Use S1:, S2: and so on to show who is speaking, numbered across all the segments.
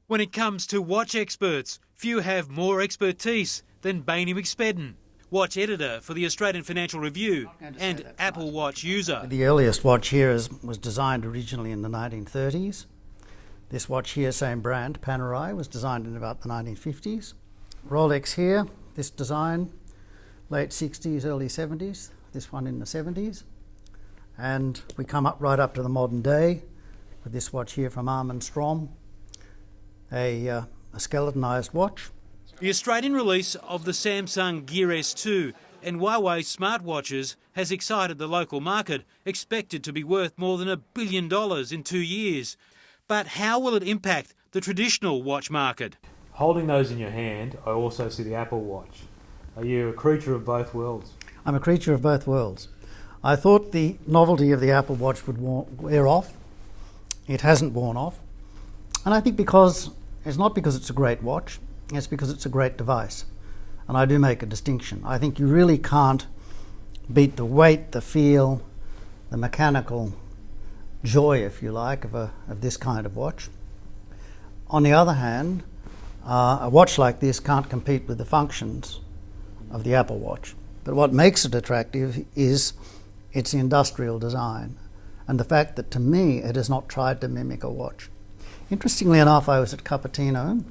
S1: When it comes to watch experts, few have more expertise than Bani McSpedden, watch editor for the Australian Financial Review and Apple Watch user.
S2: The earliest watch here was designed originally in the 1930s. This watch here, same brand, Panerai, was designed in about the 1950s. Rolex here, this design, late 60s, early 70s, this one in the 70s. And we come up right up to the modern day with this watch here from Arm & Strom, a skeletonized watch.
S1: The Australian release of the Samsung Gear S2 and Huawei smartwatches has excited the local market, expected to be worth more than $1 billion in 2 years. But how will it impact the traditional watch market?
S3: Holding those in your hand, I also see the Apple Watch. Are you a creature of both worlds? I'm
S2: a creature of both worlds. I thought the novelty of the Apple Watch would wear off. It hasn't worn off. And I think it's not because it's a great watch, it's because it's a great device. And I do make a distinction. I think you really can't beat the weight, the feel, the mechanical joy, if you like, of this kind of watch. On the other hand, a watch like this can't compete with the functions of the Apple Watch. But what makes it attractive is its industrial design and the fact that, to me, it has not tried to mimic a watch. Interestingly enough, I was at Cupertino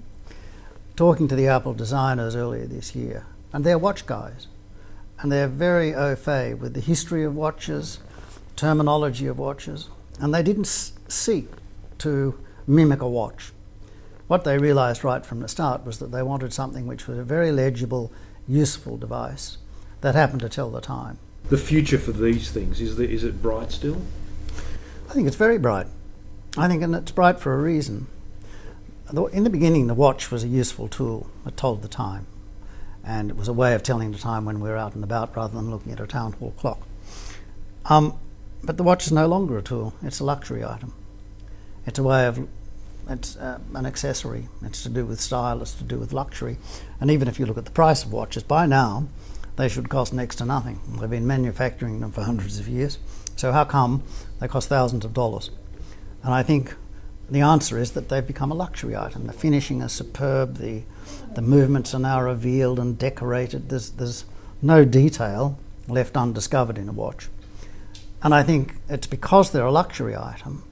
S2: talking to the Apple designers earlier this year, and they're watch guys, and they're very au fait with the history of watches, terminology of watches, and they didn't seek to mimic a watch. What they realized right from the start was that they wanted something which was a very legible, useful device that happened to tell the time.
S4: The future for these things, is it bright still?
S2: I think it's very bright. And it's bright for a reason. In the beginning, the watch was a useful tool. It told the time. And it was a way of telling the time when we were out and about rather than looking at a town hall clock. But the watch is no longer a tool. It's a luxury item. It's an accessory. It's to do with style. It's to do with luxury. And even if you look at the price of watches, by now, they should cost next to nothing. They've been manufacturing them for hundreds of years. So how come they cost thousands of dollars? And I think the answer is that they've become a luxury item. The finishing is superb, the movements are now revealed and decorated. There's no detail left undiscovered in a watch. And I think it's because they're a luxury item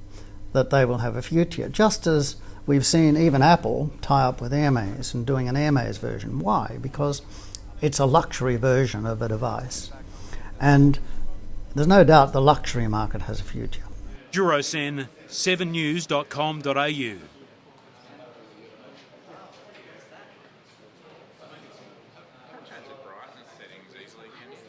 S2: that they will have a future, just as we've seen even Apple tie up with Hermes and doing an Hermes version. Why? Because it's a luxury version of a device. And there's no doubt the luxury market has a future.
S1: Djuro Sen, 7news.com.au.